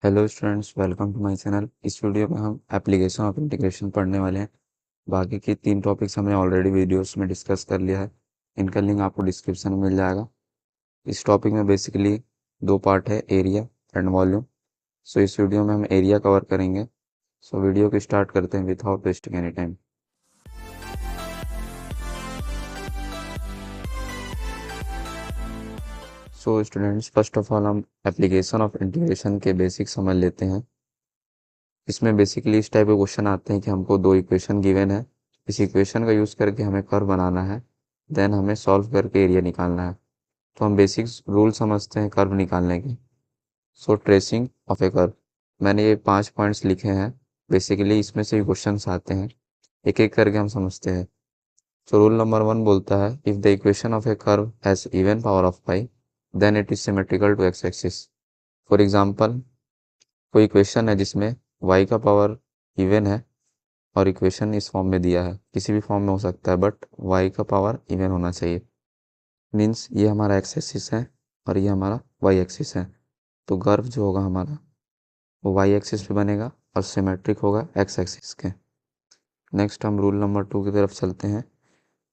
Hello students, welcome to my channel. इस video में हम एप्लीकेशन ऑफ इंटीग्रेशन पढ़ने वाले हैं। बाकी की 3 टॉपिक्स हमने ऑलरेडी वीडियोस में डिस्कस कर लिया है। इनका लिंक आपको डिस्क्रिप्शन में मिल जाएगा। इस टॉपिक में बेसिकली 2 पार्ट है, एरिया एंड वॉल्यूम। सो इस वीडियो में हम एरिया कवर करेंगे। सो वीडियो को स्टार्ट करते हैं without wasting any time. So students, first of all हम एप्लीकेशन ऑफ इंटीग्रेशन के बेसिक समझ लेते हैं। इसमें बेसिकली इस टाइप के क्वेश्चन आते हैं कि हमको 2 इक्वेशन गिवन है, इस इक्वेशन का यूज़ करके हमें कर्व बनाना है, देन हमें सॉल्व करके एरिया निकालना है। तो हम बेसिक रूल समझते हैं कर्व निकालने के। सो ट्रेसिंग ऑफ ए कर्व, मैंने ये 5 पॉइंट्स लिखे हैं। बेसिकली इसमें से क्वेश्चन आते हैं, एक एक करके हम समझते हैं। सो रूल नंबर 1 बोलता है, if the equation of a curve has even power of pi then it is symmetrical to x axis. For example, कोई इक्वेशन है जिसमें y का पावर इवन है और इक्वेशन इस फॉर्म में दिया है, किसी भी फॉर्म में हो सकता है, बट y का पावर इवन होना चाहिए। मीन्स ये हमारा एक्स एक्सिस है और ये हमारा y एक्सिस है। तो कर्व जो होगा हमारा वो y एक्सिस पे बनेगा और सिमेट्रिक होगा x एक्सिस के। नेक्स्ट हम रूल नंबर 2 की तरफ चलते हैं।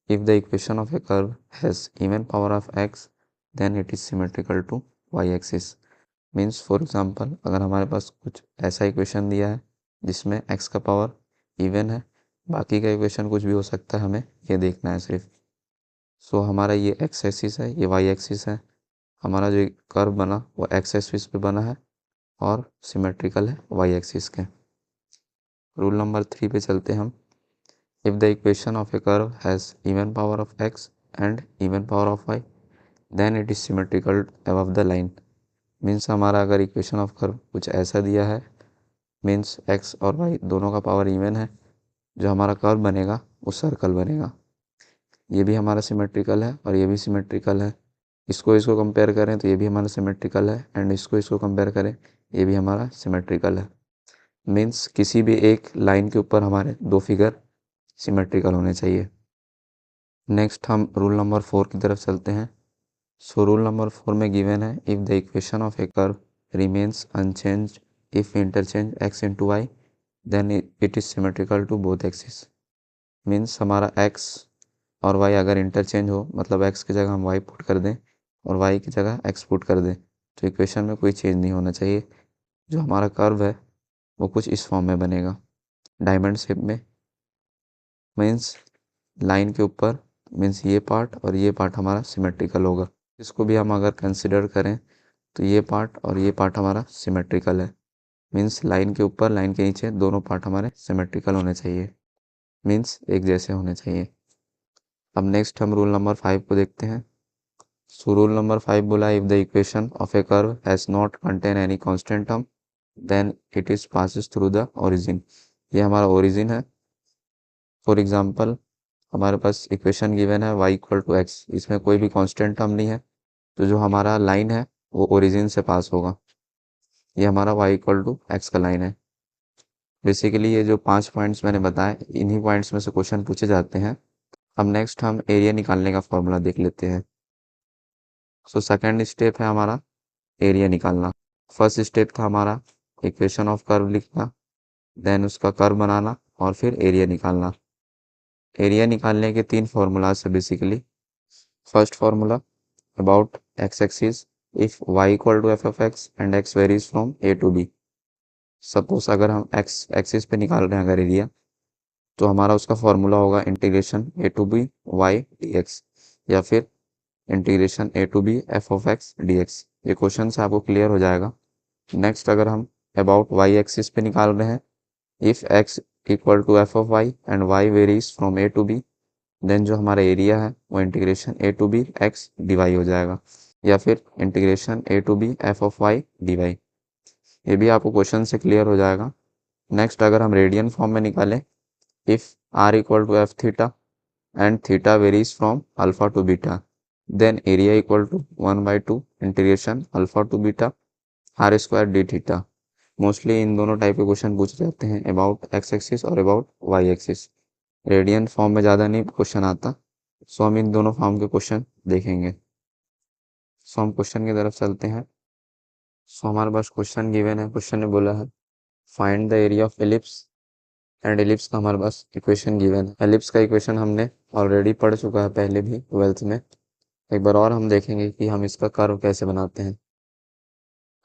If the equation of a curve has even power of x then it is symmetrical to y axis. Means for example, अगर हमारे पास कुछ ऐसा इक्वेशन दिया है जिसमें x का पावर इवन है, बाकी का इक्वेशन कुछ भी हो सकता है, हमें ये देखना है सिर्फ। सो हमारा ये x एक्सिस है, ये y एक्सिस है। हमारा जो कर्व बना वो x एक्सिस पे बना है और सिमेट्रिकल है y एक्सिस के। रूल नंबर 3 पे चलते हैं हम। If the equation of a curve has even power of x and even power of y then it is symmetrical above the line. Means हमारा अगर इक्वेशन ऑफ कर्व कुछ ऐसा दिया है, मीन्स x और y दोनों का पावर इवन है, जो हमारा कर्व बनेगा वो सर्कल बनेगा। ये भी हमारा सिमेट्रिकल है और ये भी सिमेट्रिकल है। इसको कंपेयर करें तो ये भी हमारा सिमेट्रिकल है, एंड इसको कंपेयर करें ये भी हमारा सिमेट्रिकल है। मीन्स किसी भी एक लाइन के ऊपर हमारे 2 फिगर सिमेट्रिकल होने चाहिए। नेक्स्ट हम रूल नंबर 4 की तरफ चलते हैं। सो रूल नंबर 4 में गिवन है, if the equation of a curve remains unchanged if interchange x into y then it is symmetrical to both axis. Means हमारा x और y अगर इंटरचेंज हो, मतलब x की जगह हम y पुट कर दें और y की जगह x पुट कर दें, तो इक्वेशन में कोई चेंज नहीं होना चाहिए। जो हमारा कर्व है वो कुछ इस फॉर्म में बनेगा, डायमंड शेप में। मीन्स लाइन के ऊपर, मीन्स ये पार्ट और ये पार्ट हमारा सिमेट्रिकल होगा। इसको भी हम अगर कंसिडर करें तो ये पार्ट और ये पार्ट हमारा सिमेट्रिकल है। मीन्स लाइन के ऊपर लाइन के नीचे दोनों पार्ट हमारे सिमेट्रिकल होने चाहिए, मीन्स एक जैसे होने चाहिए। अब नेक्स्ट हम रूल नंबर 5 को देखते हैं। सो रूल नंबर 5 बोला, if the equation of a curve has not contain any constant term then it is passes through the origin. ये हमारा ओरिजिन है। फॉर एग्जांपल, हमारे पास इक्वेशन गिवन है y इक्वल टू एक्स, इसमें कोई भी कांस्टेंट टर्म नहीं है, तो जो हमारा लाइन है वो ओरिजिन से पास होगा। ये हमारा y इक्वल टू एक्स का लाइन है। बेसिकली ये जो 5 पॉइंट्स मैंने बताए, इन्हीं पॉइंट्स में से क्वेश्चन पूछे जाते हैं। अब नेक्स्ट हम एरिया निकालने का फॉर्मूला देख लेते हैं। सो सेकेंड स्टेप है हमारा एरिया निकालना। फर्स्ट स्टेप था हमारा इक्वेशन ऑफ कर्व लिखना, देन उसका कर्व बनाना और फिर एरिया निकालना। एरिया निकालने के 3 फार्मूलाज है basically. First formula about x axis, if y equal to f of x and x varies from a to b। Suppose अगर हम x एक्सिस पे निकाल रहे हैं अगर एरिया, तो हमारा उसका फॉर्मूला होगा integration a to b y dx, या फिर integration a to b f of x dx। ये क्वेश्चन से आपको क्लियर हो जाएगा। नेक्स्ट अगर हम अबाउट y एक्सिस पे निकाल रहे हैं, if x equal to f of y and y varies from a to b, then जो हमारा एरिया है वो integration a to b x dy हो जाएगा, या फिर integration a to b f of y dy। ये भी आपको क्वेश्चन से क्लियर हो जाएगा। नेक्स्ट अगर हम रेडियन फॉर्म में निकालें, if r equal to f theta and theta varies from alpha to beta, then area equal to 1/2 integration alpha to beta r square d theta. Mostly इन दोनों type के question पूछे जाते हैं, अबाउट एक्स एक्सिस और about y axis. Radian form में ज़्यादा नहीं क्वेश्चन आता, सो हम इन दोनों फॉर्म के क्वेश्चन देखेंगे। सो हम क्वेश्चन की तरफ चलते हैं। सो हमारे पास क्वेश्चन गिवन है, क्वेश्चन ने बोला है find the area of ellipse and ellipse का हमारे पास इक्वेशन गिवन है। एलिप्स का इक्वेशन हमने ऑलरेडी पढ़ चुका है पहले भी 12th में। एक बार और हम देखेंगे कि हम इसका कर्व कैसे बनाते हैं।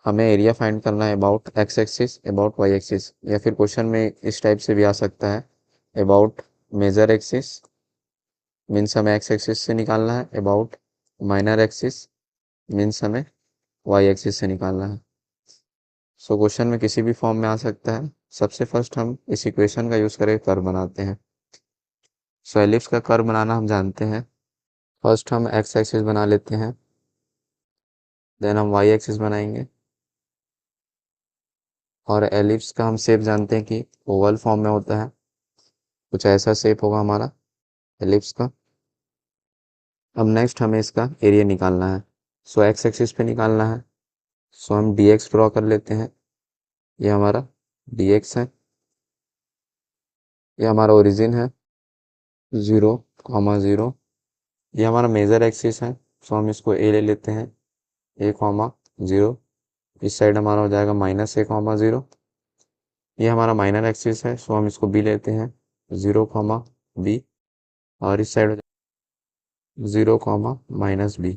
हमें एरिया फाइंड करना है about x axis, about y axis, या फिर क्वेश्चन में इस टाइप से भी आ सकता है अबाउट मेजर एक्सिस, मीन्स हमें एक्स एक्सिस से निकालना है, अबाउट माइनर एक्सिस मीन्स हमें वाई एक्सिस से निकालना है। सो क्वेश्चन में किसी भी फॉर्म में आ सकता है। सबसे फर्स्ट हम इस इक्वेशन का यूज़ करके कर्व बनाते हैं। सो एलिप्स का कर्व बनाना हम जानते हैं। फर्स्ट हम एक्स एक्सिस बना लेते हैं, देन हम वाई एक्सिस बनाएंगे, और एलिप्स का हम शेप जानते हैं कि ओवल फॉर्म में होता है, कुछ ऐसा शेप होगा हमारा एलिप्स का। अब नेक्स्ट हमें इसका एरिया निकालना है। सो एक्स एक्सिस पे निकालना है। सो हम डी एक्स ड्रॉ कर लेते हैं। ये हमारा डी एक्स है, ये हमारा ओरिजिन है 0,0। ये हमारा मेजर एक्सिस है, सो हम इसको ए ले लेते हैं, a,0। इस साइड हमारा हो जाएगा -a,0। ये हमारा माइनर एक्सिस है, सो हम इसको बी लेते हैं 0,b, और इस साइड 0,-b।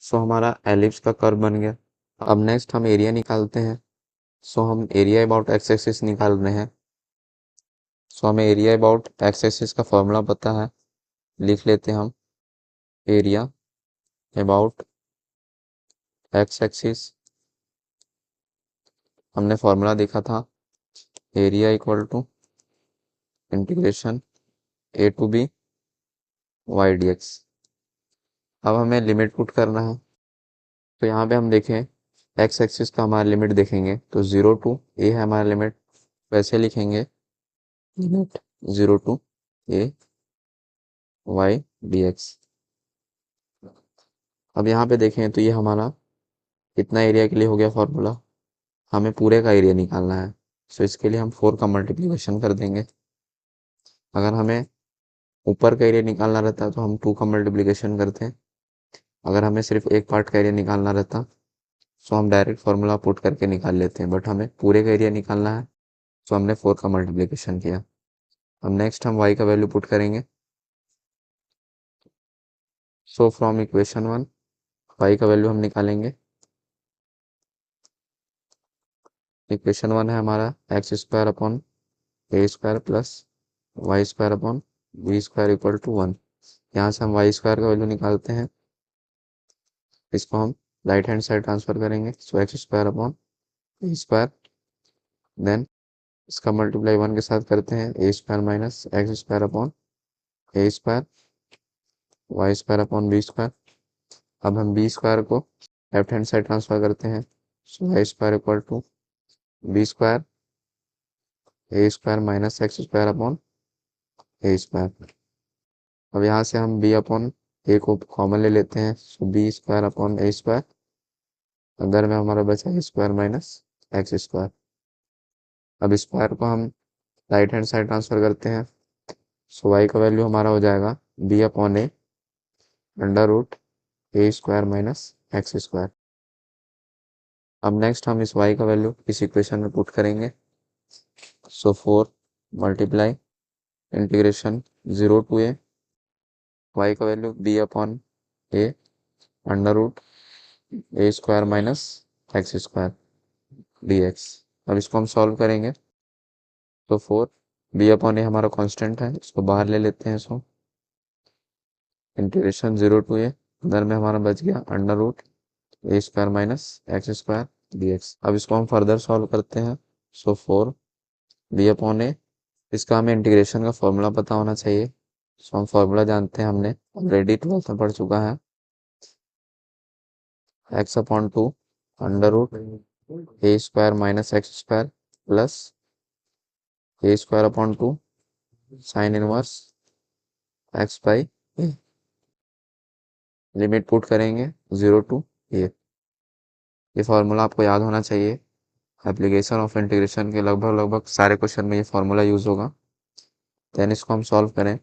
सो हमारा एलिप्स का कर्व बन गया। अब नेक्स्ट हम एरिया निकालते हैं। सो हम एरिया अबाउट एक्स एक्सिस निकाल रहे हैं। सो हमें एरिया अबाउट एक्स एक्सिस का फॉर्मूला पता है, लिख लेते हैं हम एरिया अबाउट एक्स एक्सिस। हमने फॉर्मूला देखा था area equal to integration a to b y dx। अब हमें लिमिट पुट करना है। तो यहाँ पे हम देखें एक्स एक्सिस का हमारा लिमिट देखेंगे तो 0 to a है हमारा लिमिट, वैसे लिखेंगे limit 0 to a y dx। अब यहाँ पे देखें तो ये हमारा कितना एरिया के लिए हो गया फॉर्मूला, हमें पूरे का एरिया निकालना है। सो इसके लिए हम 4 का मल्टीप्लिकेशन कर देंगे। अगर हमें ऊपर का एरिया निकालना रहता तो हम 2 का मल्टीप्लिकेशन करते हैं। अगर हमें सिर्फ एक पार्ट का एरिया निकालना रहता सो हम डायरेक्ट फार्मूला पुट करके निकाल लेते हैं, बट हमें पूरे का एरिया निकालना है, सो हमने 4 का मल्टीप्लिकेशन किया। अब नेक्स्ट हम y का वैल्यू पुट करेंगे। सो फ्रॉम इक्वेशन 1 y का वैल्यू हम निकालेंगे। इक्वेशन 1 है हमारा x² upon a² plus y² upon b² equal to 1। यहाँ से हम y² का वैल्यू निकालते हैं, इसको हम राइट हैंड साइड ट्रांसफर करेंगे। सो x² अपॉन a², देन इसका मल्टीप्लाई 1 के साथ करते हैं a² minus x² upon a², y² upon b²। अब हम b² को लेफ्ट हैंड साइड ट्रांसफर करते हैं। So y² equal to b² a² minus x² upon a²। अब यहाँ से हम b अपॉन a को कॉमन ले लेते हैं। सो b² अपॉन a², अंदर में हमारा बचा a² माइनस x²। अब स्क्वायर को हम राइट हैंड साइड ट्रांसफर करते हैं। सो y का वैल्यू हमारा हो जाएगा b upon a under root a² minus x²। अब नेक्स्ट हम इस y का वैल्यू इस इक्वेशन में पुट करेंगे। So 4 multiply integration 0 to a, y का value b upon a under root a² minus x² dx। अब इसको हम सॉल्व करेंगे तो 4 b अपॉन a हमारा कांस्टेंट है, इसको बाहर ले लेते हैं। सो इंटीग्रेशन 0 to a, अंदर में हमारा बच गया under root a² minus x² dx। अब इसको हम फर्दर सॉल्व करते हैं। सो 4 b अपॉन a, इसका हमें इंटीग्रेशन का फॉर्मूला पता होना चाहिए। सो हम फॉर्मूला जानते हैं, हमने ऑलरेडी 12th में पढ़ चुका है, x upon 2 under root a² minus x² plus a² upon 2 sine inverse x by a। Limit put करेंगे 0 to a। ये फार्मूला आपको याद होना चाहिए। एप्लीकेशन ऑफ इंटीग्रेशन के लगभग लगभग सारे क्वेश्चन में ये फार्मूला यूज़ होगा। देन इसको हम सॉल्व करें।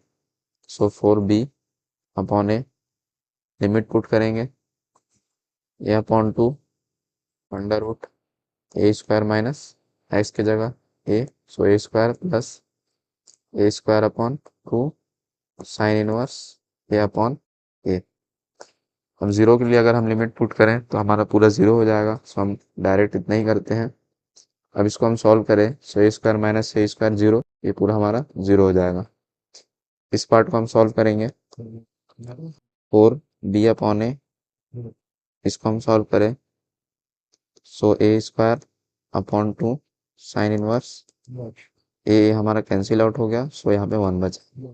So 4b upon a, limit put करेंगे a upon 2 under root a square minus x की जगह a, so a square plus a square upon 2 sine inverse a upon a. अब zero के लिए अगर हम लिमिट पुट करें तो हमारा पूरा जीरो हो जाएगा, सो हम डायरेक्ट इतना ही करते हैं। अब इसको हम सॉल्व करें, सो a square minus A square zero, ये पूरा हमारा जीरो हो जाएगा। इस पार्ट को हम सॉल्व करेंगे, 4 बी अपॉन ए, इसको हम सॉल्व करें, सो a square upon 2 sine inverse ए हमारा कैंसिल आउट हो गया, सो यहाँ पे 1 बचा।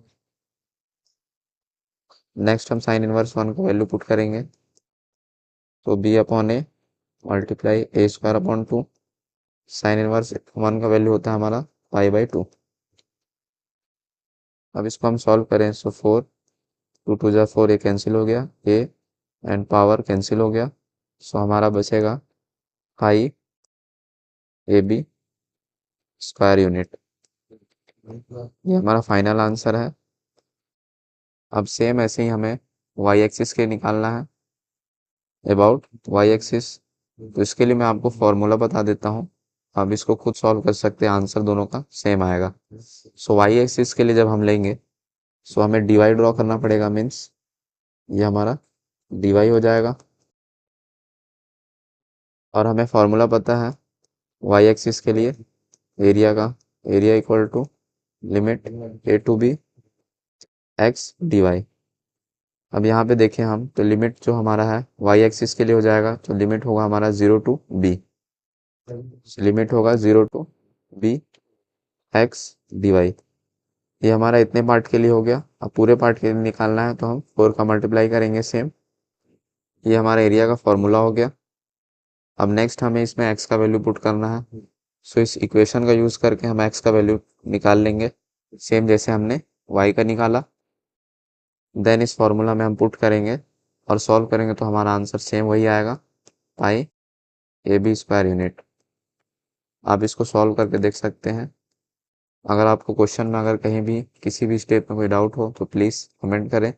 नेक्स्ट हम साइन इनवर्स 1 का वैल्यू पुट करेंगे, तो B upon A multiply A square upon 2 sine inverse 1 का वैल्यू होता है हमारा पाई/2। अब इसको हम सॉल्व करें, सो 4 2 2 जा 4, ए कैंसिल हो गया, ए एंड पावर कैंसिल हो गया, सो हमारा बचेगा पाई ए बी स्क्वायर यूनिट। ये हमारा फाइनल आंसर है। अब सेम ऐसे ही हमें वाई एक्सिस के निकालना है, अबाउट वाई एक्सिस। तो इसके लिए मैं आपको फॉर्मूला बता देता हूँ, आप इसको खुद सॉल्व कर सकते हैं, आंसर दोनों का सेम आएगा। सो वाई एक्सिस के लिए जब हम लेंगे, सो हमें डीवाई ड्रॉ करना पड़ेगा, मीन्स ये हमारा डीवाई हो जाएगा। और हमें फॉर्मूला पता है वाई एक्सिस के लिए एरिया का, area equal to limit a to b x d y. अब यहाँ पे देखें हम, तो लिमिट जो हमारा है वाई एक्सिस के लिए हो जाएगा, तो लिमिट होगा हमारा 0 टू बी, लिमिट होगा 0 to b x d y. ये हमारा इतने पार्ट के लिए हो गया। अब पूरे पार्ट के लिए निकालना है, तो हम 4 का मल्टीप्लाई करेंगे सेम, ये हमारा एरिया का फॉर्मूला हो गया। अब नेक्स्ट हमें इसमें एक्स का वैल्यू पुट करना है, सो इस इक्वेशन का यूज़ करके हम एक्स का वैल्यू निकाल लेंगे, सेम जैसे हमने वाई का निकाला। देन इस फॉर्मूला में हम पुट करेंगे और सॉल्व करेंगे, तो हमारा आंसर सेम वही आएगा, पाई ए बी स्क्वायर यूनिट। आप इसको सॉल्व करके देख सकते हैं। अगर आपको क्वेश्चन में अगर कहीं भी किसी भी स्टेप में कोई डाउट हो तो प्लीज़ कमेंट करें।